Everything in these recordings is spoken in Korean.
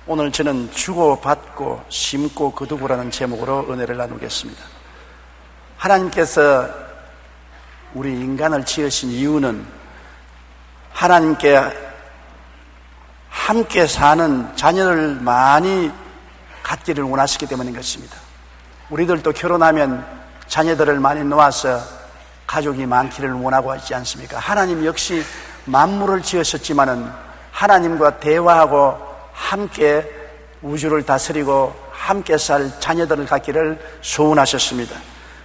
오늘 저는 주고받고 심고 거두고라는 제목으로 은혜를 나누겠습니다. 하나님께서 우리 인간을 지으신 이유는 하나님께 함께 사는 자녀를 많이 갖기를 원하시기 때문인 것입니다. 우리들도 결혼하면 자녀들을 많이 놓아서 가족이 많기를 원하고 있지 않습니까? 하나님 역시 만물을 지으셨지만은 하나님과 대화하고 함께 우주를 다스리고 함께 살 자녀들을 갖기를 소원하셨습니다.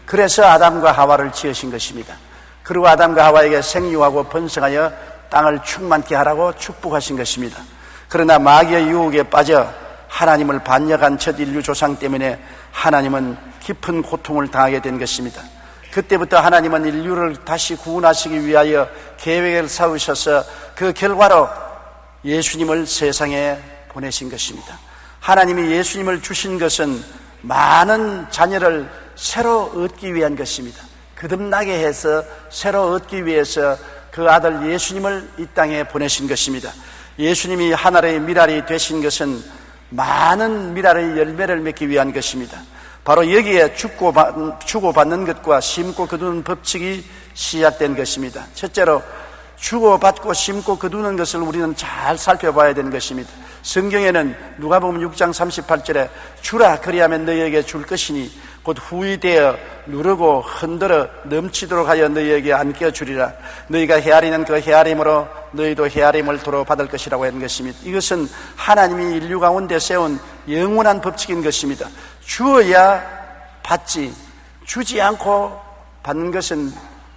그래서 아담과 하와를 지으신 것입니다. 그리고 아담과 하와에게 생육하고 번성하여 땅을 충만케 하라고 축복하신 것입니다. 그러나 마귀의 유혹에 빠져 하나님을 반역한 첫 인류 조상 때문에 하나님은 깊은 고통을 당하게 된 것입니다. 그때부터 하나님은 인류를 다시 구원하시기 위하여 계획을 세우셔서 그 결과로 예수님을 세상에 보내신 것입니다. 하나님이 예수님을 주신 것은 많은 자녀를 새로 얻기 위한 것입니다. 거듭나게 해서 새로 얻기 위해서 그 아들 예수님을 이 땅에 보내신 것입니다. 예수님이 하늘의 미랄이 되신 것은 많은 미랄의 열매를 맺기 위한 것입니다. 바로 여기에 주고받는 것과 심고 거두는 법칙이 시작된 것입니다. 첫째로 주고받고 심고 거두는 것을 우리는 잘 살펴봐야 되는 것입니다. 성경에는 누가복음 6장 38절에 주라 그리하면 너희에게 줄 것이니 곧 후이되어 누르고 흔들어 넘치도록 하여 너희에게 안겨주리라. 너희가 헤아리는 그 헤아림으로 너희도 헤아림을 도로 받을 것이라고 하는 것입니다. 이것은 하나님이 인류 가운데 세운 영원한 법칙인 것입니다. 주어야 받지, 주지 않고 받는 것은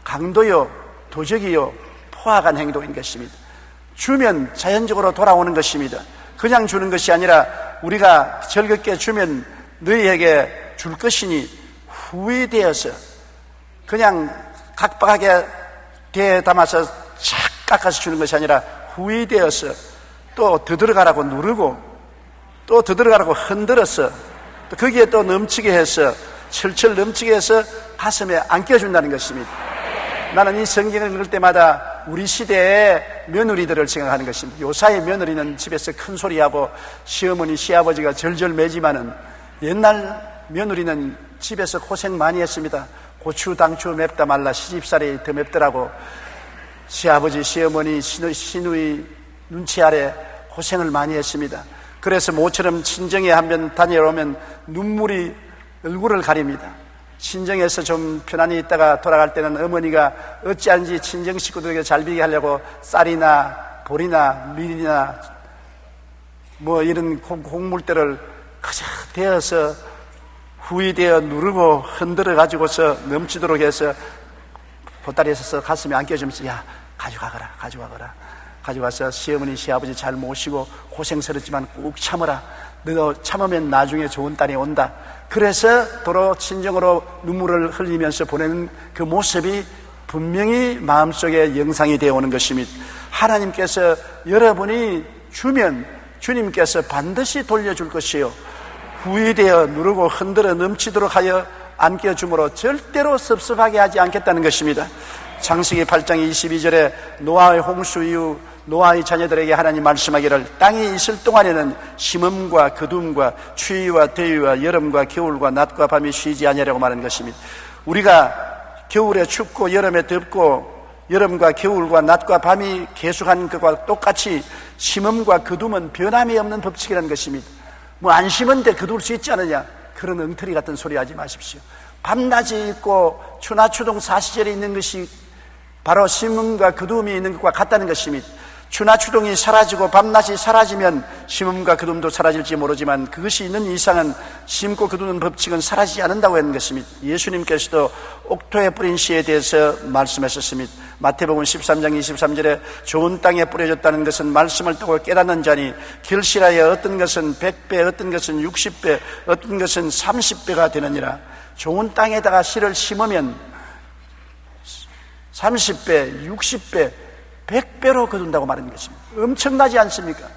강도요 도적이요 포악한 행동인 것입니다. 주면 자연적으로 돌아오는 것입니다. 그냥 주는 것이 아니라 우리가 즐겁게 주면 너희에게 줄 것이니 후회되어서 그냥 각박하게 대에 담아서 착 깎아서 주는 것이 아니라 후회되어서 또 더 들어가라고 누르고 또 더 들어가라고 흔들어서 또 거기에 또 넘치게 해서 철철 넘치게 해서 가슴에 안겨준다는 것입니다. 나는 이 성경을 읽을 때마다 우리 시대의 며느리들을 생각하는 것입니다. 요사이 며느리는 집에서 큰 소리하고 시어머니 시아버지가 절절 매지만은 옛날 며느리는 집에서 고생 많이 했습니다. 고추 당추 맵다 말라 시집살이 더 맵더라고. 시아버지 시어머니 시누이 눈치 아래 고생을 많이 했습니다. 그래서 모처럼 친정에 한번 다녀오면 눈물이 얼굴을 가립니다. 친정에서 좀 편안히 있다가 돌아갈 때는 어머니가 어찌하는지 친정 식구들에게 잘 비게 하려고 쌀이나 보리나 밀이나 뭐 이런 곡물들을 그저 대어서 후이되어 누르고 흔들어 가지고서 넘치도록 해서 보따리에 서서 가슴에 안겨주면서 야 가져가거라 가져가서 시어머니 시아버지 잘 모시고 고생스럽지만 꾹 참어라. 너 참으면 나중에 좋은 딸이 온다. 그래서 도로 친정으로 눈물을 흘리면서 보내는 그 모습이 분명히 마음속에 영상이 되어 오는 것입니다. 하나님께서 여러분이 주면 주님께서 반드시 돌려줄 것이요 후회되어 누르고 흔들어 넘치도록 하여 안겨줌으로 절대로 섭섭하게 하지 않겠다는 것입니다. 창세기 8장 22절에 노아의 홍수 이후 노아의 자녀들에게 하나님 말씀하기를 땅이 있을 동안에는 심음과 거둠과 추위와 더위와 여름과 겨울과 낮과 밤이 쉬지 아니하려고 말하는 것입니다. 우리가 겨울에 춥고 여름에 덥고 여름과 겨울과 낮과 밤이 계속하는 것과 똑같이 심음과 거둠은 변함이 없는 법칙이라는 것입니다. 뭐 안 심은데 거둘 수 있지 않느냐, 그런 엉터리 같은 소리 하지 마십시오. 밤낮이 있고 추나추동 사시절이 있는 것이 바로 심음과 거둠이 있는 것과 같다는 것입니다. 추나추동이 사라지고 밤낮이 사라지면 심음과 거둠도 사라질지 모르지만 그것이 있는 이상은 심고 거두는 법칙은 사라지지 않는다고 하는 것입니다. 예수님께서도 옥토에 뿌린 씨에 대해서 말씀하셨습니다. 마태복음 13장 23절에 좋은 땅에 뿌려졌다는 것은 말씀을 듣고 깨닫는 자니 결실하여 어떤 것은 100배, 어떤 것은 60배, 어떤 것은 30배가 되느니라. 좋은 땅에다가 씨를 심으면 30배, 60배, 100배로 거둔다고 말하는 것입니다. 엄청나지 않습니까?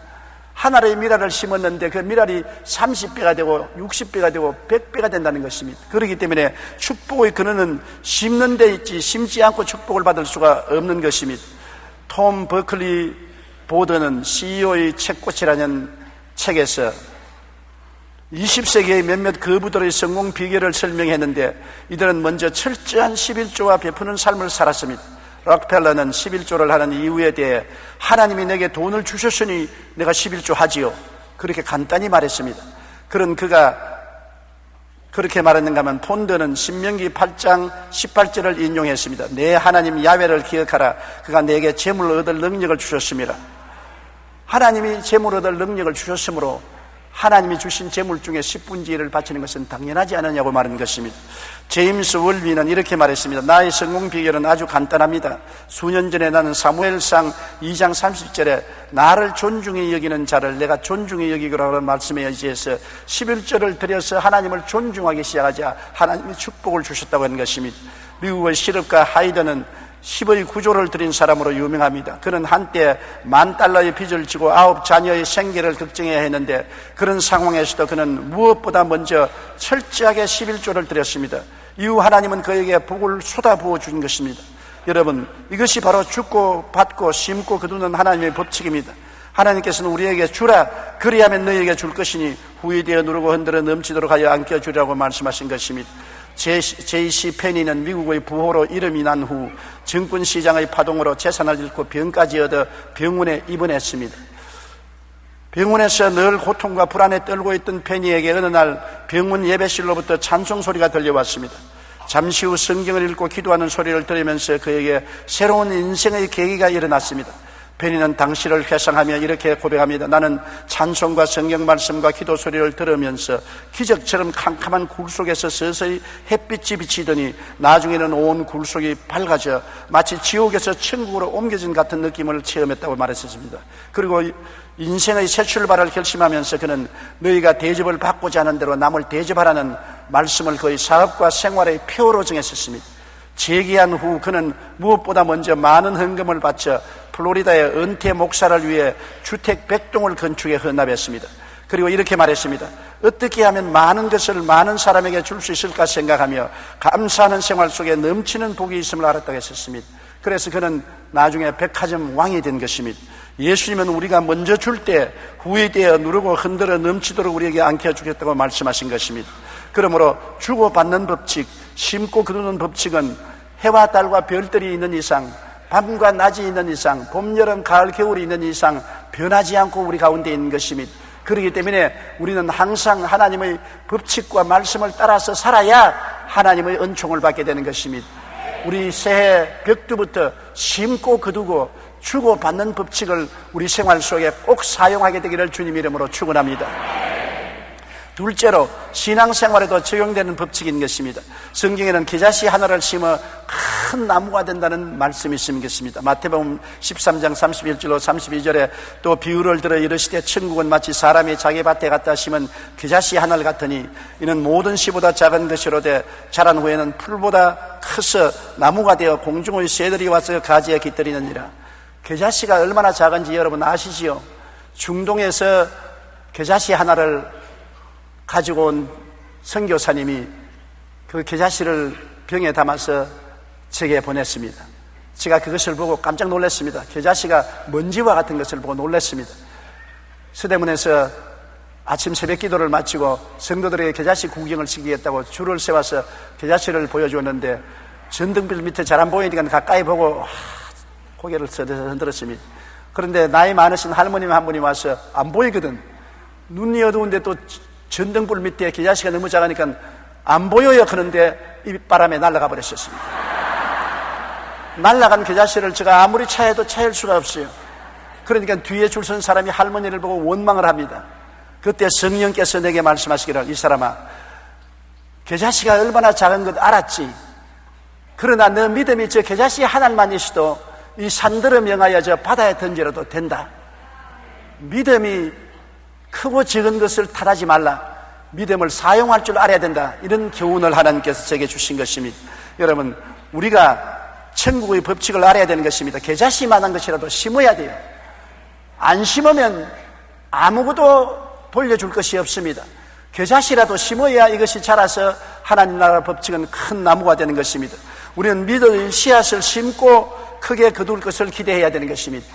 하늘의 미랄을 심었는데 그 미랄이 30배가 되고 60배가 되고 100배가 된다는 것입니다. 그렇기 때문에 축복의 근원은 심는 데 있지 심지 않고 축복을 받을 수가 없는 것입니다. 톰 버클리 보드는 CEO의 책꽃이라는 책에서 20세기의 몇몇 거부들의 성공 비결을 설명했는데 이들은 먼저 철저한 11조와 베푸는 삶을 살았습니다. 록펠러는 11조를 하는 이유에 대해 하나님이 내게 돈을 주셨으니 내가 11조 하지요, 그렇게 간단히 말했습니다. 그런 그가 그렇게 말했는가 하면 폰드는 신명기 8장 18절을 인용했습니다. 내 하나님 야훼를 기억하라. 그가 내게 재물을 얻을 능력을 주셨습니다. 하나님이 재물을 얻을 능력을 주셨으므로 하나님이 주신 재물 중에 10분의 1을 바치는 것은 당연하지 않느냐고 말한 것입니다. 제임스 월비는 이렇게 말했습니다. 나의 성공 비결은 아주 간단합니다. 수년 전에 나는 사무엘상 2장 30절에 나를 존중히 여기는 자를 내가 존중히 여기라는 말씀에 의지해서 11절을 드려서 하나님을 존중하기 시작하자 하나님이 축복을 주셨다고 하는 것입니다. 미국의 실업가 하이드는 10의 구조를 드린 사람으로 유명합니다. 그는 한때 $10,000의 빚을 지고 9자녀의 생계를 걱정해야 했는데 그런 상황에서도 그는 무엇보다 먼저 철저하게 11조를 드렸습니다. 이후 하나님은 그에게 복을 쏟아부어 준 것입니다. 여러분, 이것이 바로 죽고 받고 심고 거두는 하나님의 법칙입니다. 하나님께서는 우리에게 주라, 그리하면 너희에게 줄 것이니 후회되어 누르고 흔들어 넘치도록 하여 안겨주라고 말씀하신 것입니다. J.C. 페니는 미국의 부호로 이름이 난 후 증권시장의 파동으로 재산을 잃고 병까지 얻어 병원에 입원했습니다. 병원에서 늘 고통과 불안에 떨고 있던 페니에게 어느 날 병원 예배실로부터 찬송 소리가 들려왔습니다. 잠시 후 성경을 읽고 기도하는 소리를 들으면서 그에게 새로운 인생의 계기가 일어났습니다. 페니는 당시를 회상하며 이렇게 고백합니다. 나는 찬송과 성경 말씀과 기도 소리를 들으면서 기적처럼 캄캄한 굴 속에서 서서히 햇빛이 비치더니 나중에는 온 굴 속이 밝아져 마치 지옥에서 천국으로 옮겨진 같은 느낌을 체험했다고 말했었습니다. 그리고 인생의 새 출발을 결심하면서 그는 너희가 대접을 받고자 하는 대로 남을 대접하라는 말씀을 그의 사업과 생활의 표로 정했었습니다. 재기한 후 그는 무엇보다 먼저 많은 헌금을 바쳐 플로리다의 은퇴 목사를 위해 주택 100동을 건축에 헌납했습니다. 그리고 이렇게 말했습니다. 어떻게 하면 많은 것을 많은 사람에게 줄 수 있을까 생각하며 감사하는 생활 속에 넘치는 복이 있음을 알았다고 했었습니다. 그래서 그는 나중에 백화점 왕이 된 것입니다. 예수님은 우리가 먼저 줄 때 후회되어 누르고 흔들어 넘치도록 우리에게 안겨주겠다고 말씀하신 것입니다. 그러므로 주고받는 법칙, 심고 거두는 법칙은 해와 달과 별들이 있는 이상, 밤과 낮이 있는 이상, 봄, 여름, 가을, 겨울이 있는 이상 변하지 않고 우리 가운데 있는 것입니다. 그렇기 때문에 우리는 항상 하나님의 법칙과 말씀을 따라서 살아야 하나님의 은총을 받게 되는 것입니다. 우리 새해 벽두부터 심고 거두고 주고받는 법칙을 우리 생활 속에 꼭 사용하게 되기를 주님 이름으로 축원합니다. 둘째로 신앙생활에도 적용되는 법칙인 것입니다. 성경에는 겨자씨 하나를 심어 큰 나무가 된다는 말씀이 있습니다. 마태복음 13장 31절로 32절에 또 비유를 들어 이르시되 천국은 마치 사람이 자기 밭에 갖다 심은 겨자씨 하나를 같으니 이는 모든 씨보다 작은 것이로되 자란 후에는 풀보다 커서 나무가 되어 공중의 새들이 와서 가지에 깃들이느니라. 겨자씨가 얼마나 작은지 여러분 아시지요? 중동에서 겨자씨 하나를 가지고 온 선교사님이 그 겨자씨를 병에 담아서 제게 보냈습니다. 제가 그것을 보고 깜짝 놀랐습니다. 겨자씨가 먼지와 같은 것을 보고 놀랐습니다. 서대문에서 아침 새벽 기도를 마치고 성도들에게 겨자씨 구경을 시키겠다고 줄을 세워서 겨자씨를 보여주었는데 전등불 밑에 잘 안 보이니까 가까이 보고 고개를 서대서 흔들었습니다. 그런데 나이 많으신 할머님 한 분이 와서 안 보이거든. 눈이 어두운데 또 전등불 밑에 겨자씨가 너무 작으니까 안 보여요. 그런데 이 바람에 날아가 버렸었습니다. 날아간 겨자씨를 제가 아무리 차해도 차일 수가 없어요. 그러니까 뒤에 줄 선 사람이 할머니를 보고 원망을 합니다. 그때 성령께서 내게 말씀하시기를 이 사람아 겨자씨가 얼마나 작은 것 알았지? 그러나 너 믿음이 저 겨자씨 하나만 있어도 이 산들을 명하여 저 바다에 던지려도 된다. 믿음이 크고 적은 것을 탓하지 말라. 믿음을 사용할 줄 알아야 된다. 이런 교훈을 하나님께서 제게 주신 것입니다. 여러분, 우리가 천국의 법칙을 알아야 되는 것입니다. 겨자씨만한 것이라도 심어야 돼요. 안 심으면 아무것도 돌려줄 것이 없습니다. 겨자씨라도 심어야 이것이 자라서 하나님 나라 법칙은 큰 나무가 되는 것입니다. 우리는 믿음의 씨앗을 심고 크게 거둘 것을 기대해야 되는 것입니다.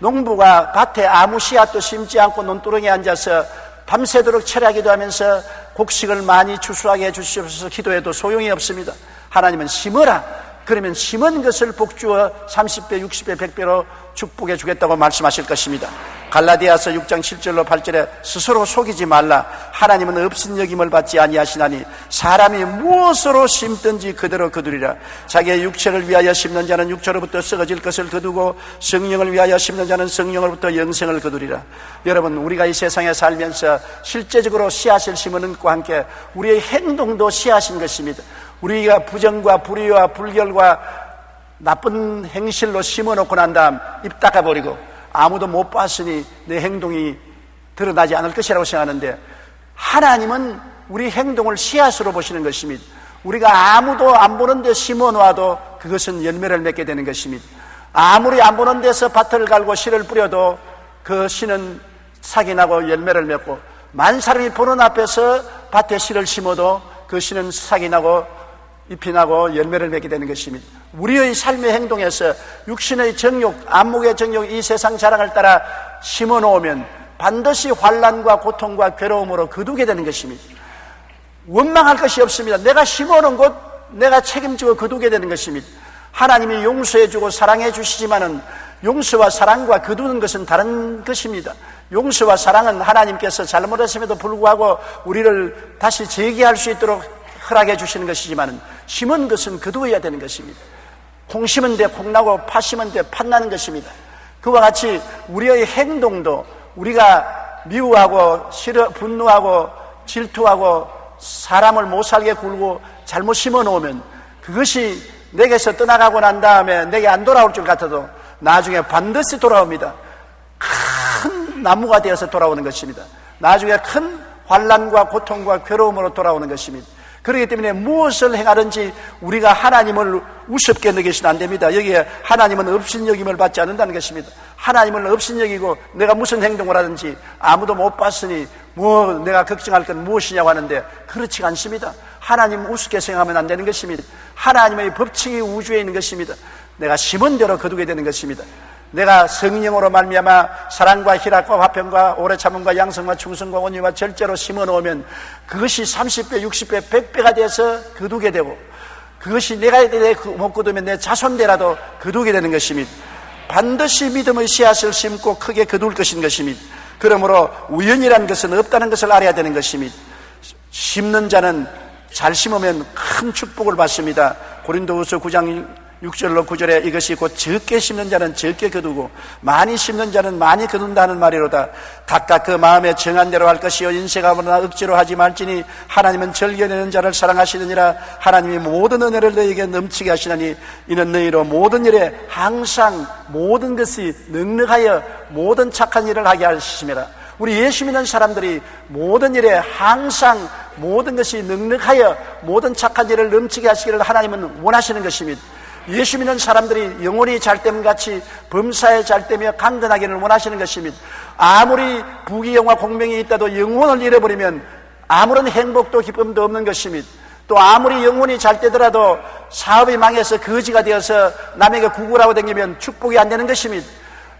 농부가 밭에 아무 씨앗도 심지 않고 논두렁에 앉아서 밤새도록 철야기도 하면서 곡식을 많이 추수하게 해주시옵소서 기도해도 소용이 없습니다. 하나님은 심어라. 그러면 심은 것을 복주어 30배, 60배, 100배로 축복해 주겠다고 말씀하실 것입니다. 갈라디아서 6장 7절로 8절에 스스로 속이지 말라. 하나님은 업신여김을 받지 아니하시나니 사람이 무엇으로 심든지 그대로 거두리라. 자기의 육체를 위하여 심는 자는 육체로부터 썩어질 것을 거두고 성령을 위하여 심는 자는 성령으로부터 영생을 거두리라. 여러분, 우리가 이 세상에 살면서 실제적으로 씨앗을 심는 것과 함께 우리의 행동도 씨앗인 것입니다. 우리가 부정과 불의와 불결과 나쁜 행실로 심어놓고 난 다음 입 닦아버리고 아무도 못 봤으니 내 행동이 드러나지 않을 것이라고 생각하는데, 하나님은 우리 행동을 씨앗으로 보시는 것입니다. 우리가 아무도 안 보는 데 심어놓아도 그것은 열매를 맺게 되는 것입니다. 아무리 안 보는 데서 밭을 갈고 씨를 뿌려도 그 씨는 싹이 나고 열매를 맺고, 만 사람이 보는 앞에서 밭에 씨를 심어도 그 씨는 싹이 나고 잎이 나고 열매를 맺게 되는 것입니다. 우리의 삶의 행동에서 육신의 정욕, 안목의 정욕, 이 세상 자랑을 따라 심어놓으면 반드시 환난과 고통과 괴로움으로 거두게 되는 것입니다. 원망할 것이 없습니다. 내가 심어놓은 것 내가 책임지고 거두게 되는 것입니다. 하나님이 용서해주고 사랑해 주시지만은 용서와 사랑과 거두는 것은 다른 것입니다. 용서와 사랑은 하나님께서 잘못했음에도 불구하고 우리를 다시 재기할 수 있도록 허락해 주시는 것이지만, 심은 것은 거두어야 되는 것입니다. 콩 심은 데 콩 나고 팥 심은 데 팥 나는 것입니다. 그와 같이 우리의 행동도 우리가 미워하고 싫어 분노하고 질투하고 사람을 못 살게 굴고 잘못 심어 놓으면 그것이 내게서 떠나가고 난 다음에 내게 안 돌아올 줄 같아도 나중에 반드시 돌아옵니다. 큰 나무가 되어서 돌아오는 것입니다. 나중에 큰 환난과 고통과 괴로움으로 돌아오는 것입니다. 그렇기 때문에 무엇을 행하든지 우리가 하나님을 우습게 여기시면 안 됩니다. 여기에 하나님은 업신여김을 받지 않는다는 것입니다. 하나님을 업신여기고 내가 무슨 행동을 하든지 아무도 못 봤으니 뭐 내가 걱정할 건 무엇이냐고 하는데, 그렇지 않습니다. 하나님 우습게 생각하면 안 되는 것입니다. 하나님의 법칙이 우주에 있는 것입니다. 내가 심은 대로 거두게 되는 것입니다. 내가 성령으로 말미암아 사랑과 희락과 화평과 오래 참음과 양성과 충성과 온유와 절제로 심어놓으면 그것이 30배, 60배, 100배가 돼서 거두게 되고, 그것이 내가 못 거두면 내 자손되라도 거두게 되는 것입니다. 반드시 믿음의 씨앗을 심고 크게 거둘 것인 것입니다. 그러므로 우연이라는 것은 없다는 것을 알아야 되는 것입니다. 심는 자는 잘 심으면 큰 축복을 받습니다. 고린도후서 9장 6절로 9절에 이것이 곧 적게 심는 자는 적게 거두고 많이 심는 자는 많이 거둔다는 말이로다. 각각 그 마음에 정한 대로 할 것이요 인색하거나 억지로 하지 말지니 하나님은 즐겨내는 자를 사랑하시느니라. 하나님이 모든 은혜를 너희에게 넘치게 하시나니 이는 너희로 모든 일에 항상 모든 것이 넉넉하여 모든 착한 일을 하게 하시심이라. 우리 예수 믿는 사람들이 모든 일에 항상 모든 것이 넉넉하여 모든 착한 일을 넘치게 하시기를 하나님은 원하시는 것입니다. 예수 믿는 사람들이 영혼이 잘됨같이 범사에 잘되며 강건하기를 원하시는 것입니다. 아무리 부귀영화 공명이 있다도 영혼을 잃어버리면 아무런 행복도 기쁨도 없는 것입니다. 또 아무리 영혼이 잘되더라도 사업이 망해서 거지가 되어서 남에게 구걸하고 다니면 축복이 안 되는 것입니다.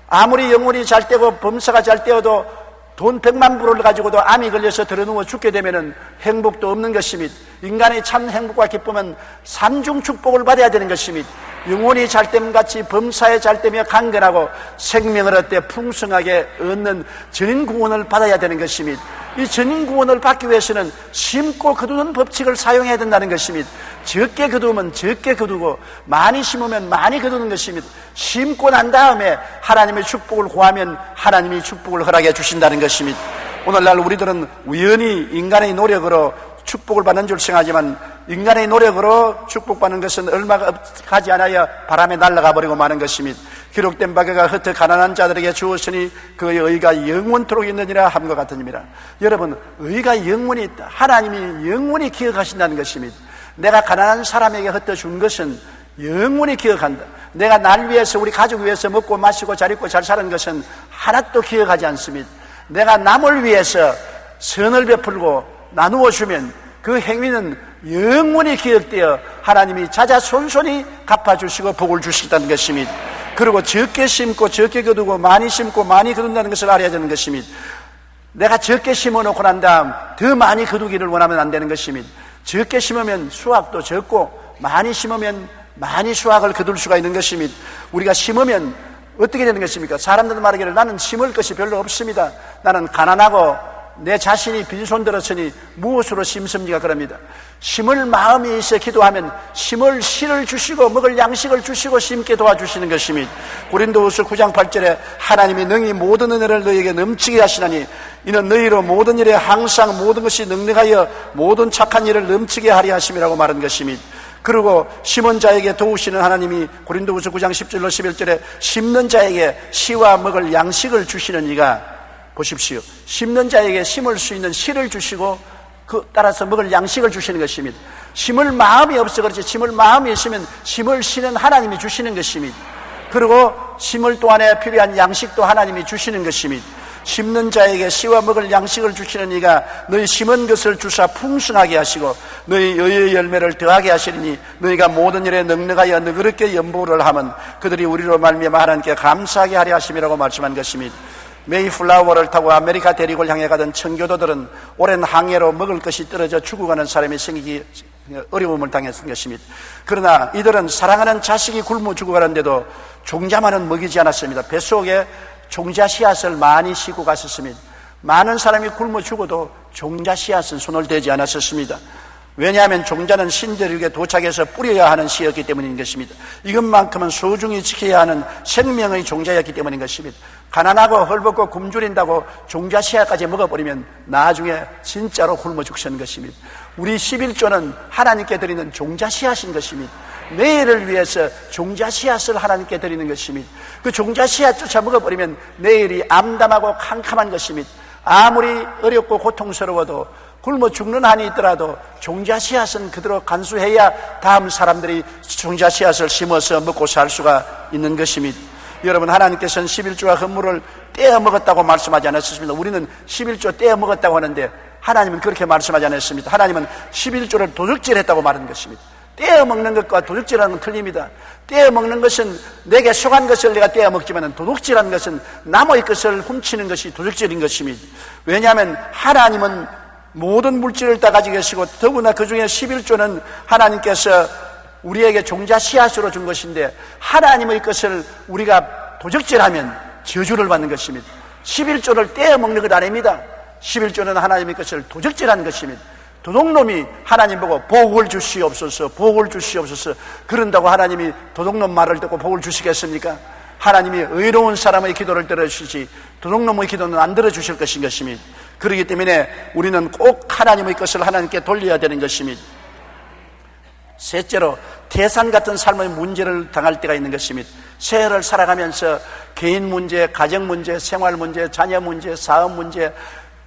아무리 영혼이 잘되고 범사가 잘되어도 돈 100만 불을 가지고도 암이 걸려서 들어누워 죽게 되면 행복도 없는 것입니다. 인간의 참 행복과 기쁨은 삼중 축복을 받아야 되는 것입니다. 영혼이 잘됨같이 범사에 잘되며 강건하고 생명을 얻되 풍성하게 얻는 전인구원을 받아야 되는 것입니다. 이 전인구원을 받기 위해서는 심고 거두는 법칙을 사용해야 된다는 것입니다. 적게 거두면 적게 거두고 많이 심으면 많이 거두는 것입니다. 심고 난 다음에 하나님의 축복을 구하면 하나님이 축복을 허락해 주신다는 것입니다. 오늘날 우리들은 우연히 인간의 노력으로 축복을 받는 줄 생각하지만 인간의 노력으로 축복받는 것은 얼마가 가지 않아야 바람에 날아가 버리고 마는 것입니다. 기록된 바 그가 흩어 가난한 자들에게 주었으니 그의 의가 영원토록 있느니라 함과 같으니라. 여러분, 의가 영원히 있다. 하나님이 영원히 기억하신다는 것입니다. 내가 가난한 사람에게 흩어 준 것은 영원히 기억한다. 내가 날 위해서 우리 가족 위해서 먹고 마시고 잘 입고 잘 사는 것은 하나도 기억하지 않습니다. 내가 남을 위해서 선을 베풀고 나누어 주면 그 행위는 영원히 기억되어 하나님이 자자손손히 갚아주시고 복을 주시겠다는 것입니다. 그리고 적게 심고 적게 거두고 많이 심고 많이 거둔다는 것을 알아야 되는 것입니다. 내가 적게 심어놓고 난 다음 더 많이 거두기를 원하면 안 되는 것입니다. 적게 심으면 수확도 적고 많이 심으면 많이 수확을 거둘 수가 있는 것입니다. 우리가 심으면 어떻게 되는 것입니까? 사람들 말하기를 나는 심을 것이 별로 없습니다. 나는 가난하고 내 자신이 빈손 들었으니 무엇으로 심습니까? 그럽니다. 심을 마음이 있어 기도하면 심을 씨를 주시고 먹을 양식을 주시고 심게 도와주시는 것입니다. 고린도후서 9장 8절에 하나님이 능히 모든 은혜를 너희에게 넘치게 하시나니 이는 너희로 모든 일에 항상 모든 것이 능력하여 모든 착한 일을 넘치게 하려 하심이라고 말한 것입니다. 그리고 심은 자에게 도우시는 하나님이 고린도후서 9장 10절로 11절에 심는 자에게 씨와 먹을 양식을 주시는 이가 보십시오. 심는 자에게 심을 수 있는 씨를 주시고 그 따라서 먹을 양식을 주시는 것입니다. 심을 마음이 없어 그렇지 심을 마음이 있으면 심을 씨는 하나님이 주시는 것입니다. 그리고 심을 동안에 필요한 양식도 하나님이 주시는 것입니다. 심는 자에게 씨와 먹을 양식을 주시는 이가 너희 심은 것을 주사 풍성하게 하시고 너희 의의 열매를 더하게 하시리니 너희가 모든 일에 넉넉하여 너그럽게 연보를 하면 그들이 우리로 말미암아 하나님께 감사하게 하려 하심이라고 말씀한 것입니다. 메이플라워를 타고 아메리카 대륙을 향해 가던 청교도들은 오랜 항해로 먹을 것이 떨어져 죽어가는 사람이 생기기 어려움을 당했던 것입니다. 그러나 이들은 사랑하는 자식이 굶어 죽어가는데도 종자만은 먹이지 않았습니다. 뱃속에 종자 씨앗을 많이 싣고 갔었습니다. 많은 사람이 굶어 죽어도 종자 씨앗은 손을 대지 않았었습니다. 왜냐하면 종자는 신대륙에 도착해서 뿌려야 하는 씨였기 때문인 것입니다. 이것만큼은 소중히 지켜야 하는 생명의 종자였기 때문인 것입니다. 가난하고 헐벗고 굶주린다고 종자 씨앗까지 먹어버리면 나중에 진짜로 굶어 죽는 것입니다. 우리 11조는 하나님께 드리는 종자 씨앗인 것입니다. 내일을 위해서 종자 씨앗을 하나님께 드리는 것입니다. 그 종자 씨앗조차 먹어버리면 내일이 암담하고 캄캄한 것입니다. 아무리 어렵고 고통스러워도 굶어 죽는 한이 있더라도 종자 씨앗은 그대로 간수해야 다음 사람들이 종자 씨앗을 심어서 먹고 살 수가 있는 것입니다. 여러분, 하나님께서는 11조와 헌물을 떼어 먹었다고 말씀하지 않았습니다. 우리는 11조 떼어 먹었다고 하는데 하나님은 그렇게 말씀하지 않았습니다. 하나님은 11조를 도둑질했다고 말한 것입니다. 떼어 먹는 것과 도둑질하는 건 틀립니다. 떼어 먹는 것은 내게 속한 것을 내가 떼어 먹지만 도둑질하는 것은 남의 것을 훔치는 것이 도둑질인 것입니다. 왜냐하면 하나님은 모든 물질을 다 가지고 계시고 더구나 그 중에 11조는 하나님께서 우리에게 종자 씨앗으로 준 것인데 하나님의 것을 우리가 도적질하면 저주를 받는 것입니다. 11조를 떼어 먹는 것 아닙니다. 11조는 하나님의 것을 도적질하는 것입니다. 도둑놈이 하나님 보고 복을 주시옵소서, 복을 주시옵소서 그런다고 하나님이 도둑놈 말을 듣고 복을 주시겠습니까? 하나님이 의로운 사람의 기도를 들어주시지 도둑놈의 기도는 안 들어주실 것인 것입니다. 그렇기 때문에 우리는 꼭 하나님의 것을 하나님께 돌려야 되는 것입니다. 셋째로 태산 같은 삶의 문제를 당할 때가 있는 것입니다. 세월을 살아가면서 개인 문제, 가정 문제, 생활 문제, 자녀 문제, 사업 문제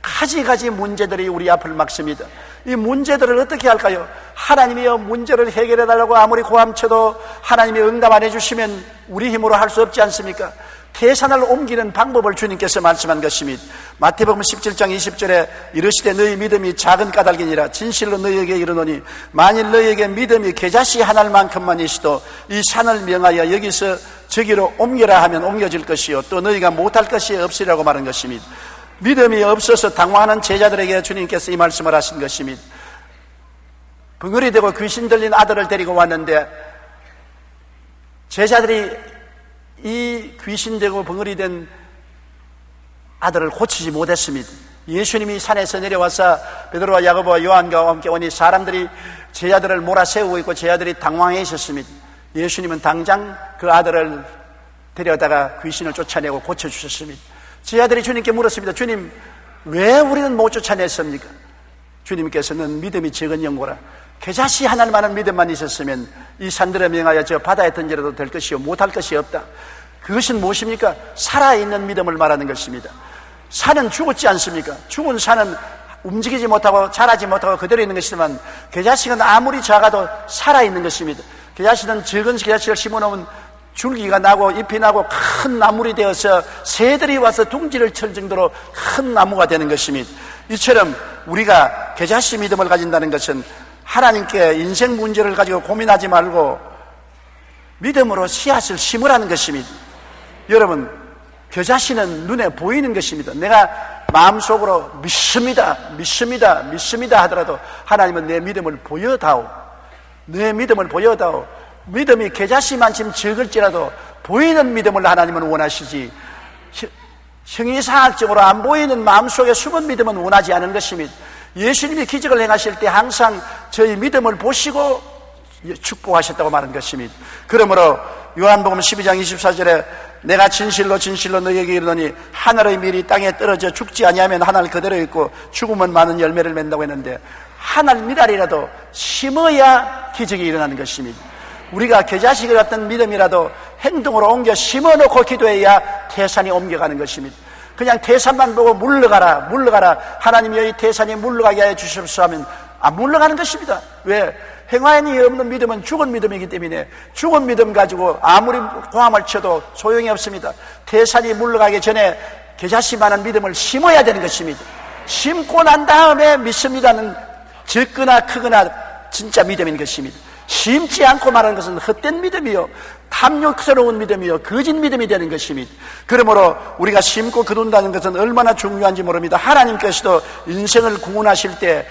가지가지 문제들이 우리 앞을 막습니다. 이 문제들을 어떻게 할까요? 하나님이여 문제를 해결해달라고 아무리 고함쳐도 하나님이 응답 안 해주시면 우리 힘으로 할 수 없지 않습니까? 태산을 옮기는 방법을 주님께서 말씀한 것입니다. 마태복음 17장 20절에 이르시되 너희 믿음이 작은 까닭이니라 진실로 너희에게 이르노니 만일 너희에게 믿음이 겨자씨 하나만큼만 있어도 이 산을 명하여 여기서 저기로 옮겨라 하면 옮겨질 것이요 또 너희가 못할 것이 없으리라고 말한 것입니다. 믿음이 없어서 당황하는 제자들에게 주님께서 이 말씀을 하신 것입니다. 벙어리 되고 귀신 들린 아들을 데리고 왔는데 제자들이 이 귀신되고 벙어리 된 아들을 고치지 못했습니다. 예수님이 산에서 내려와서 베드로와 야고보와 요한과 함께 오니 사람들이 제자들을 몰아세우고 있고 제자들이 당황해 있었습니다. 예수님은 당장 그 아들을 데려다가 귀신을 쫓아내고 고쳐주셨습니다. 제자들이 주님께 물었습니다. 주님, 왜 우리는 못 쫓아냈습니까? 주님께서는 믿음이 적은 영고라. 겨자씨 하나만한 믿음만 있었으면 이 산들에 명하여 저 바다에 던져도 될 것이요 못할 것이 없다. 그것은 무엇입니까? 살아있는 믿음을 말하는 것입니다. 산은 죽었지 않습니까? 죽은 산은 움직이지 못하고 자라지 못하고 그대로 있는 것이지만 겨자씨는 아무리 작아도 살아있는 것입니다. 겨자씨는 적은 겨자씨를 심어놓으면 줄기가 나고 잎이 나고 큰 나물이 되어서 새들이 와서 둥지를 칠 정도로 큰 나무가 되는 것입니다. 이처럼 우리가 겨자씨 믿음을 가진다는 것은 하나님께 인생 문제를 가지고 고민하지 말고 믿음으로 씨앗을 심으라는 것입니다. 여러분, 그 자신은 눈에 보이는 것입니다. 내가 마음속으로 믿습니다 하더라도 하나님은 내 믿음을 보여다오. 내 믿음을 보여다오. 믿음이 겨자씨만 지금 적을지라도 보이는 믿음을 하나님은 원하시지, 형이상학적으로 안 보이는 마음속에 숨은 믿음은 원하지 않은 것입니다. 예수님이 기적을 행하실 때 항상 저희 믿음을 보시고 축복하셨다고 말한 것입니다. 그러므로 요한복음 12장 24절에 내가 진실로 진실로 너희에게 이르노니 하늘의 밀이 땅에 떨어져 죽지 아니하면 하늘 그대로 있고 죽으면 많은 열매를 맺는다고 했는데, 하늘 미랄이라도 심어야 기적이 일어나는 것입니다. 우리가 겨자씨 같은 믿음이라도 행동으로 옮겨 심어놓고 기도해야 태산이 옮겨가는 것입니다. 그냥 태산만 보고 물러가라 하나님이 여기 태산이 물러가게 하여 주시옵소서 하면 안 물러가는 것입니다. 왜? 행하연이 없는 믿음은 죽은 믿음이기 때문에 죽은 믿음 가지고 아무리 고함을 쳐도 소용이 없습니다. 태산이 물러가기 전에 겨자씨만한 믿음을 심어야 되는 것입니다. 심고 난 다음에 믿습니다는 적거나 크거나 진짜 믿음인 것입니다. 심지 않고 말하는 것은 헛된 믿음이요, 탐욕스러운 믿음이요, 거짓 믿음이 되는 것입니다. 그러므로 우리가 심고 거둔다는 것은 얼마나 중요한지 모릅니다. 하나님께서도 인생을 구원하실 때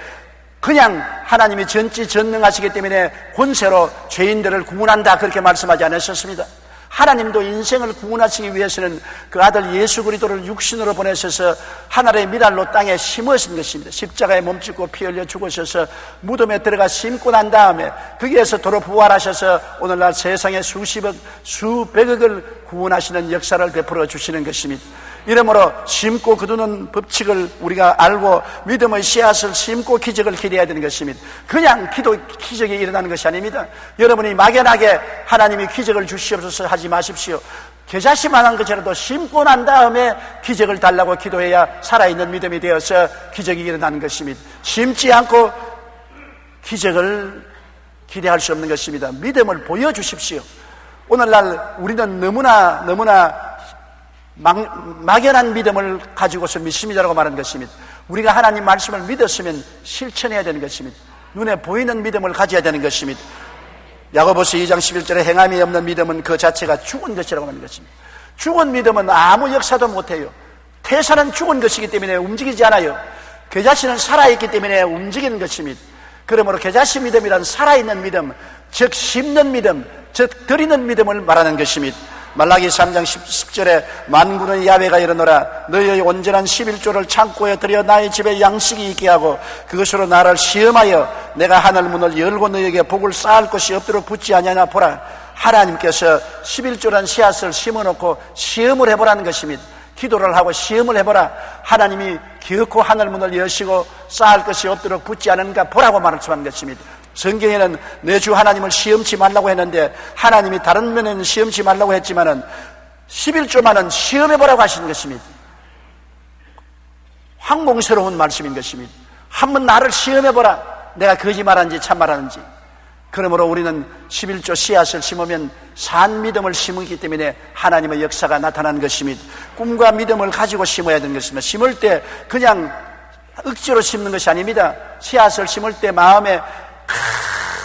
그냥 하나님이 전지전능하시기 때문에 권세로 죄인들을 구원한다 그렇게 말씀하지 않으셨습니다. 하나님도 인생을 구원하시기 위해서는 그 아들 예수 그리스도를 육신으로 보내셔서 하늘의 미랄로 땅에 심으신 것입니다. 십자가에 몸짓고 피 흘려 죽으셔서 무덤에 들어가 심고 난 다음에 거기에서 도로 부활하셔서 오늘날 세상에 수십억 수백억을 구원하시는 역사를 베풀어 주시는 것입니다. 이러므로 심고 거두는 법칙을 우리가 알고 믿음의 씨앗을 심고 기적을 기대해야 되는 것입니다. 그냥 기적이 일어나는 것이 아닙니다. 여러분이 막연하게 하나님이 기적을 주시옵소서 하지 마십시오. 겨자씨만한 것이라도 심고 난 다음에 기적을 달라고 기도해야 살아있는 믿음이 되어서 기적이 일어나는 것입니다. 심지 않고 기적을 기대할 수 없는 것입니다. 믿음을 보여주십시오. 오늘날 우리는 너무나 막연한 믿음을 가지고서 믿습니다라고 말하는 것입니다. 우리가 하나님 말씀을 믿었으면 실천해야 되는 것입니다. 눈에 보이는 믿음을 가져야 되는 것입니다. 야고보서 2장 11절에 행함이 없는 믿음은 그 자체가 죽은 것이라고 말하는 것입니다. 죽은 믿음은 아무 역사도 못해요. 태산은 죽은 것이기 때문에 움직이지 않아요. 겨자씨는 살아있기 때문에 움직이는 것입니다. 그러므로 겨자씨 믿음이란 살아있는 믿음, 즉 심는 믿음, 즉 드리는 믿음을 말하는 것입니다. 말라기 3장 10절에 만군의 야훼가 이르노라 너희의 온전한 11조를 창고에 들여 나의 집에 양식이 있게 하고 그것으로 나를 시험하여 내가 하늘 문을 열고 너희에게 복을 쌓을 것이 없도록 붙지 아니하나 보라. 하나님께서 11조란 씨앗을 심어놓고 시험을 해보라는 것입니다. 기도를 하고 시험을 해보라. 하나님이 기어코 하늘 문을 여시고 쌓을 것이 없도록 붙지 않은가 보라고 말씀하는 것입니다. 성경에는 내 주 하나님을 시험치 말라고 했는데 하나님이 다른 면에는 시험치 말라고 했지만은 11조만은 시험해보라고 하시는 것입니다. 황공스러운 말씀인 것입니다. 한번 나를 시험해보라. 내가 거짓말하는지 참말하는지. 그러므로 우리는 11조 씨앗을 심으면 산 믿음을 심기 때문에 하나님의 역사가 나타나는 것입니다. 꿈과 믿음을 가지고 심어야 되는 것입니다. 심을 때 그냥 억지로 심는 것이 아닙니다. 씨앗을 심을 때 마음에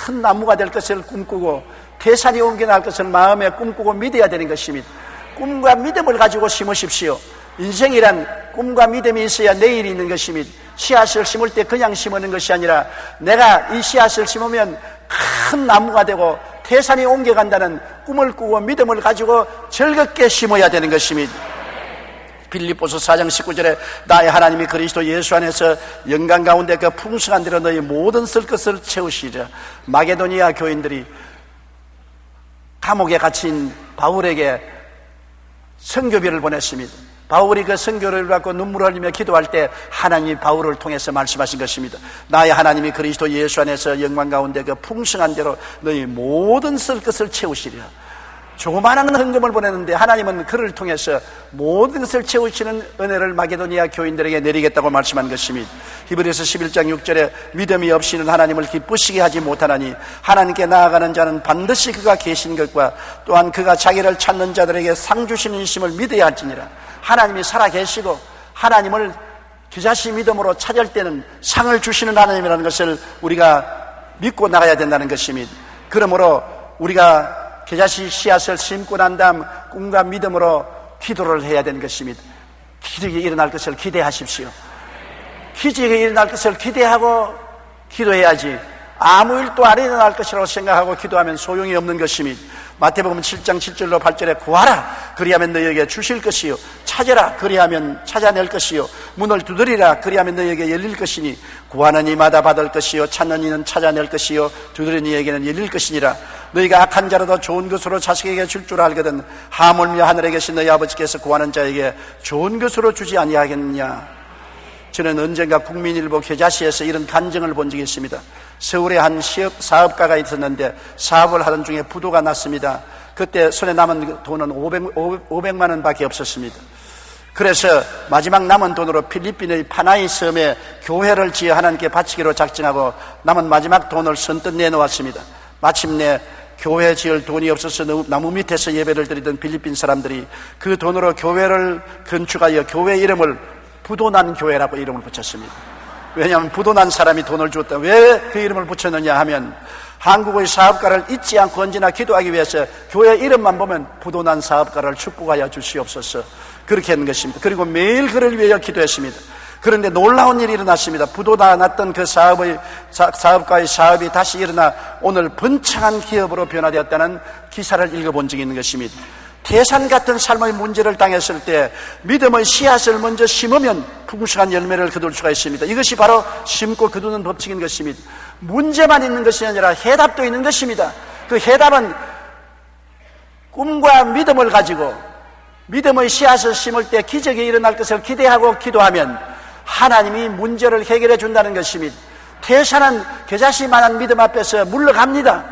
큰 나무가 될 것을 꿈꾸고 태산이 옮겨날 것을 마음에 꿈꾸고 믿어야 되는 것입니다. 꿈과 믿음을 가지고 심으십시오. 인생이란 꿈과 믿음이 있어야 내일이 있는 것입니다. 씨앗을 심을 때 그냥 심는 것이 아니라 내가 이 씨앗을 심으면 큰 나무가 되고 태산이 옮겨간다는 꿈을 꾸고 믿음을 가지고 즐겁게 심어야 되는 것입니다. 빌립보서 4장 19절에 나의 하나님이 그리스도 예수 안에서 영광 가운데 그 풍성한 대로 너희 모든 쓸 것을 채우시리라. 마게도니아 교인들이 감옥에 갇힌 바울에게 선교비를 보냈습니다. 바울이 그 선교를 받고 눈물을 흘리며 기도할 때 하나님이 바울을 통해서 말씀하신 것입니다. 나의 하나님이 그리스도 예수 안에서 영광 가운데 그 풍성한 대로 너희 모든 쓸 것을 채우시리라. 조그마한 헌금을 보냈는데 하나님은 그를 통해서 모든 것을 채우시는 은혜를 마게도니아 교인들에게 내리겠다고 말씀한 것입니다. 히브리서 11장 6절에 믿음이 없이는 하나님을 기쁘시게 하지 못하나니 하나님께 나아가는 자는 반드시 그가 계신 것과 또한 그가 자기를 찾는 자들에게 상 주시는 이심을 믿어야 할지니라. 하나님이 살아계시고 하나님을 겨자씨 믿음으로 찾을 때는 상을 주시는 하나님이라는 것을 우리가 믿고 나가야 된다는 것입니다. 그러므로 우리가 겨자씨 씨앗을 심고 난 다음 꿈과 믿음으로 기도를 해야 되는 것입니다. 기적이 일어날 것을 기대하십시오. 기적이 일어날 것을 기대하고 기도해야지 아무 일도 안 일어날 것이라고 생각하고 기도하면 소용이 없는 것입니다. 마태복음 7장 7절로 8절에 구하라 그리하면 너희에게 주실 것이요 찾으라 그리하면 찾아낼 것이요 문을 두드리라 그리하면 너희에게 열릴 것이니 구하는 이마다 받을 것이요 찾는 이는 찾아낼 것이요 두드리는 이에게는 열릴 것이니라. 너희가 악한 자라도 좋은 것으로 자식에게 줄 줄 알거든 하물며 하늘에 계신 너희 아버지께서 구하는 자에게 좋은 것으로 주지 아니하겠느냐. 저는 언젠가 국민일보 겨자씨에서 이런 간증을 본 적이 있습니다. 서울에 한 사업가가 있었는데 사업을 하던 중에 부도가 났습니다. 그때 손에 남은 돈은 500만 원밖에 없었습니다. 그래서 마지막 남은 돈으로 필리핀의 파나이 섬에 교회를 지어 하나님께 바치기로 작정하고 남은 마지막 돈을 선뜻 내놓았습니다. 마침내 교회 지을 돈이 없어서 나무 밑에서 예배를 드리던 필리핀 사람들이 그 돈으로 교회를 건축하여 교회 이름을 부도난 교회라고 이름을 붙였습니다. 왜냐하면 부도난 사람이 돈을 줬다. 왜 그 이름을 붙였느냐 하면 한국의 사업가를 잊지 않고 언제나 기도하기 위해서 교회 이름만 보면 부도난 사업가를 축복하여 주시옵소서 그렇게 하는 것입니다. 그리고 매일 그를 위하여 기도했습니다. 그런데 놀라운 일이 일어났습니다. 부도가 났던 그 사업가의 사업이 다시 일어나 오늘 번창한 기업으로 변화되었다는 기사를 읽어본 적이 있는 것입니다. 태산 같은 삶의 문제를 당했을 때 믿음의 씨앗을 먼저 심으면 풍성한 열매를 거둘 수가 있습니다. 이것이 바로 심고 거두는 법칙인 것입니다. 문제만 있는 것이 아니라 해답도 있는 것입니다. 그 해답은 꿈과 믿음을 가지고 믿음의 씨앗을 심을 때 기적이 일어날 것을 기대하고 기도하면 하나님이 문제를 해결해 준다는 것입니다. 태산은 겨자씨만한 믿음 앞에서 물러갑니다.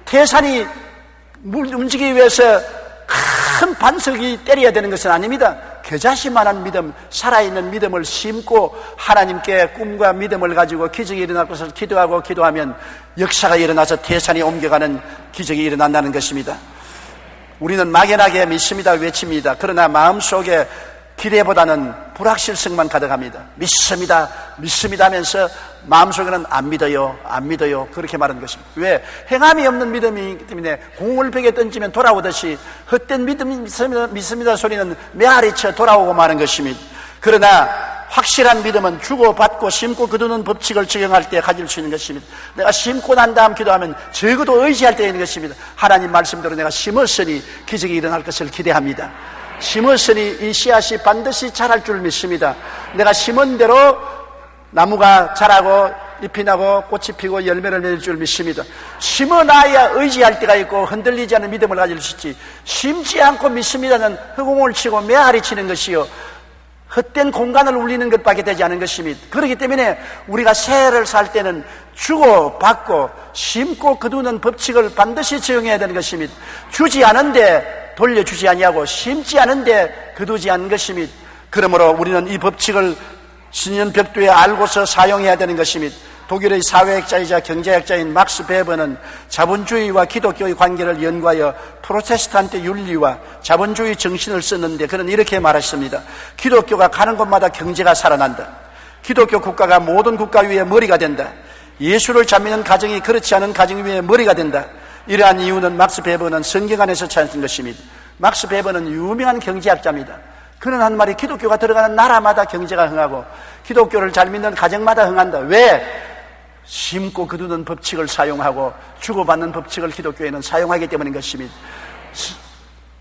태산이 움직이기 위해서 큰 반석이 때려야 되는 것은 아닙니다. 겨자씨만한 믿음, 살아있는 믿음을 심고 하나님께 꿈과 믿음을 가지고 기적이 일어날 것을 기도하고 기도하면 역사가 일어나서 태산이 옮겨가는 기적이 일어난다는 것입니다. 우리는 막연하게 믿습니다, 외칩니다. 그러나 마음속에 기대보다는 불확실성만 가득합니다. 믿습니다, 믿습니다 하면서 마음속에는 안 믿어요, 안 믿어요 그렇게 말하는 것입니다. 왜? 행함이 없는 믿음이기 때문에 공을 벽에 던지면 돌아오듯이 헛된 믿습니다 소리는 메아리쳐 돌아오고 마는 것입니다. 그러나 확실한 믿음은 주고받고 심고 거두는 법칙을 적용할 때 가질 수 있는 것입니다. 내가 심고 난 다음 기도하면 적어도 의지할 때 있는 것입니다. 하나님 말씀대로 내가 심었으니 기적이 일어날 것을 기대합니다. 심었으니 이 씨앗이 반드시 자랄 줄 믿습니다. 내가 심은 대로 나무가 자라고 잎이 나고 꽃이 피고 열매를 맺을 줄 믿습니다. 심어놔야 의지할 때가 있고 흔들리지 않는 믿음을 가질 수 있지, 심지 않고 믿습니다는 허공을 치고 메아리 치는 것이요 헛된 공간을 울리는 것밖에 되지 않은 것입니다. 그렇기 때문에 우리가 새해를 살 때는 주고 받고 심고 거두는 법칙을 반드시 적용해야 되는 것입니다. 주지 않은데 돌려주지 아니하고 심지 않은데 거두지 않는 것입니다. 그러므로 우리는 이 법칙을 신년벽두에 알고서 사용해야 되는 것입니다. 독일의 사회학자이자 경제학자인 막스 베버는 자본주의와 기독교의 관계를 연구하여 프로테스탄트 윤리와 자본주의 정신을 썼는데 그는 이렇게 말했습니다. 기독교가 가는 곳마다 경제가 살아난다. 기독교 국가가 모든 국가 위에 머리가 된다. 예수를 잘 믿는 가정이 그렇지 않은 가정 위에 머리가 된다. 이러한 이유는 막스 베버는 성경 안에서 찾은 것입니다. 막스 베버는 유명한 경제학자입니다. 그는 한 말이 기독교가 들어가는 나라마다 경제가 흥하고 기독교를 잘 믿는 가정마다 흥한다. 왜? 심고 거두는 법칙을 사용하고 주고받는 법칙을 기독교에는 사용하기 때문인 것입니다.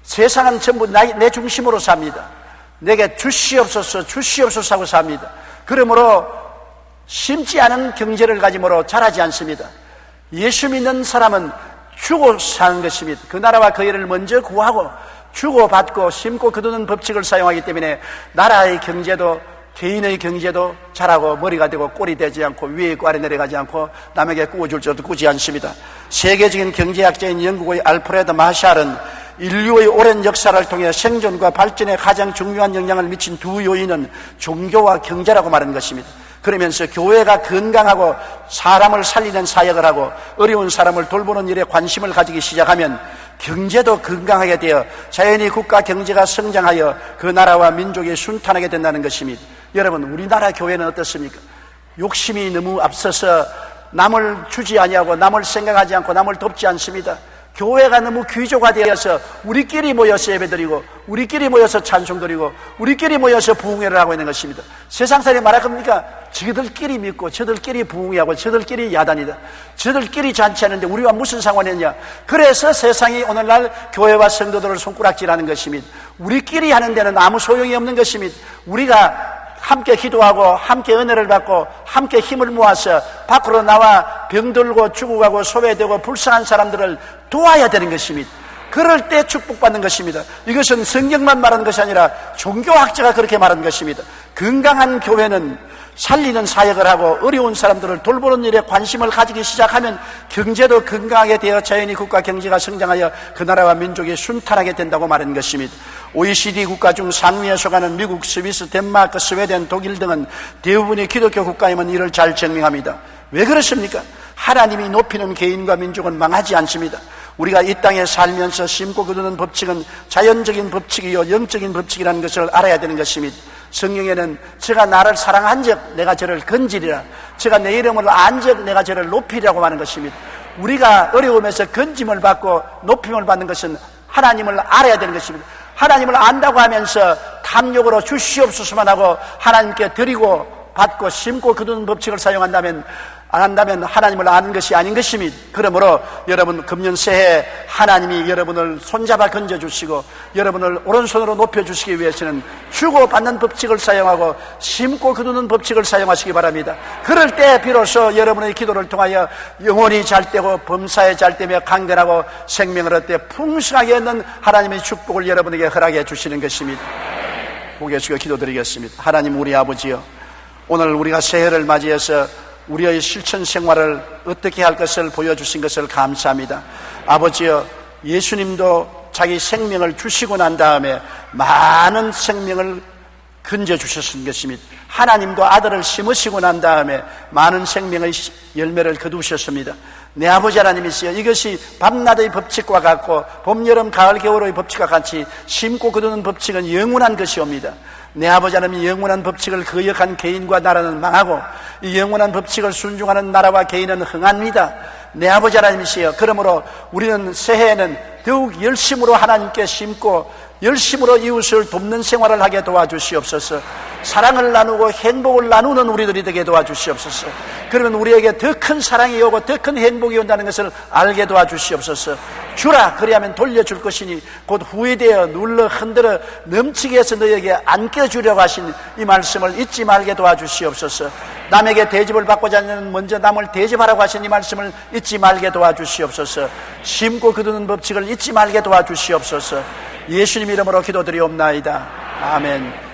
세상은 전부 내 중심으로 삽니다. 내게 주시옵소서 주시옵소서 하고 삽니다. 그러므로 심지 않은 경제를 가짐으로 자라지 않습니다. 예수 믿는 사람은 주고 사는 것입니다. 그 나라와 그 일을 먼저 구하고 주고받고 심고 거두는 법칙을 사용하기 때문에 나라의 경제도 개인의 경제도 자라고 머리가 되고 꼴이 되지 않고 위에 있고 아래 내려가지 않고 남에게 꾸어줄 줄도 꾸지 않습니다. 세계적인 경제학자인 영국의 알프레드 마샬은 인류의 오랜 역사를 통해 생존과 발전에 가장 중요한 영향을 미친 두 요인은 종교와 경제라고 말하는 것입니다. 그러면서 교회가 건강하고 사람을 살리는 사역을 하고 어려운 사람을 돌보는 일에 관심을 가지기 시작하면 경제도 건강하게 되어 자연히 국가 경제가 성장하여 그 나라와 민족이 순탄하게 된다는 것입니다. 여러분, 우리나라 교회는 어떻습니까? 욕심이 너무 앞서서 남을 주지 아니하고 남을 생각하지 않고 남을 돕지 않습니다. 교회가 너무 귀조가 되어서 우리끼리 모여서 예배드리고 우리끼리 모여서 찬송드리고 우리끼리 모여서 부흥회를 하고 있는 것입니다. 세상 사람이 말할 겁니까? 저들끼리 믿고 저들끼리 부흥회하고 저들끼리 야단이다, 저들끼리 잔치하는데 우리와 무슨 상관이 있냐. 그래서 세상이 오늘날 교회와 성도들을 손가락질하는 것입니다. 우리끼리 하는 데는 아무 소용이 없는 것입니다. 우리가 함께 기도하고 함께 은혜를 받고 함께 힘을 모아서 밖으로 나와 병들고 죽어가고 소외되고 불쌍한 사람들을 도와야 되는 것입니다. 그럴 때 축복받는 것입니다. 이것은 성경만 말하는 것이 아니라 종교학자가 그렇게 말하는 것입니다. 건강한 교회는 살리는 사역을 하고 어려운 사람들을 돌보는 일에 관심을 가지기 시작하면 경제도 건강하게 되어 자연히 국가 경제가 성장하여 그 나라와 민족이 순탄하게 된다고 말하는 것입니다. OECD 국가 중 상위에 속하는 미국, 스위스, 덴마크, 스웨덴, 독일 등은 대부분의 기독교 국가임은 이를 잘 증명합니다. 왜 그렇습니까? 하나님이 높이는 개인과 민족은 망하지 않습니다. 우리가 이 땅에 살면서 심고 거두는 법칙은 자연적인 법칙이요 영적인 법칙이라는 것을 알아야 되는 것입니다. 성경에는 제가 나를 사랑한 적 내가 저를 건지리라, 제가 내 이름을 안 적 내가 저를 높이리라고 하는 것입니다. 우리가 어려움에서 건짐을 받고 높임을 받는 것은 하나님을 알아야 되는 것입니다. 하나님을 안다고 하면서 탐욕으로 주시옵소서만 하고 하나님께 드리고 받고 심고 거두는 법칙을 사용한다면 안 한다면 하나님을 아는 것이 아닌 것입니다. 그러므로 여러분 금년 새해 하나님이 여러분을 손잡아 건져주시고 여러분을 오른손으로 높여주시기 위해서는 주고받는 법칙을 사용하고 심고 거두는 법칙을 사용하시기 바랍니다. 그럴 때 비로소 여러분의 기도를 통하여 영혼이 잘되고 범사에 잘되며 강건하고 생명을 얻되 풍성하게 얻는 하나님의 축복을 여러분에게 허락해 주시는 것입니다. 고개 숙여 기도드리겠습니다. 하나님 우리 아버지여, 오늘 우리가 새해를 맞이해서 우리의 실천 생활을 어떻게 할 것을 보여주신 것을 감사합니다. 아버지여, 예수님도 자기 생명을 주시고 난 다음에 많은 생명을 건져주셨은 것입니다. 하나님도 아들을 심으시고 난 다음에 많은 생명의 열매를 거두셨습니다. 내 아버지 하나님이시여, 이것이 밤낮의 법칙과 같고 봄, 여름, 가을, 겨울의 법칙과 같이 심고 거두는 법칙은 영원한 것이옵니다. 내 아버지 하나님이 영원한 법칙을 거역한 개인과 나라는 망하고 이 영원한 법칙을 순종하는 나라와 개인은 흥합니다. 내 아버지 하나님이시여, 그러므로 우리는 새해에는 더욱 열심으로 하나님께 심고 열심으로 이웃을 돕는 생활을 하게 도와주시옵소서. 사랑을 나누고 행복을 나누는 우리들이 되게 도와주시옵소서. 그러면 우리에게 더 큰 사랑이 오고 더 큰 행복이 온다는 것을 알게 도와주시옵소서. 주라, 그리하면 돌려줄 것이니 곧 후회되어 눌러 흔들어 넘치게 해서 너에게 안겨주려고 하신 이 말씀을 잊지 말게 도와주시옵소서. 남에게 대접을 받고자 하는 먼저 남을 대접하라고 하신 이 말씀을 잊지 말게 도와주시옵소서. 심고 거두는 법칙을 잊지 말게 도와주시옵소서. 예수님 이름으로 기도드리옵나이다. 아멘.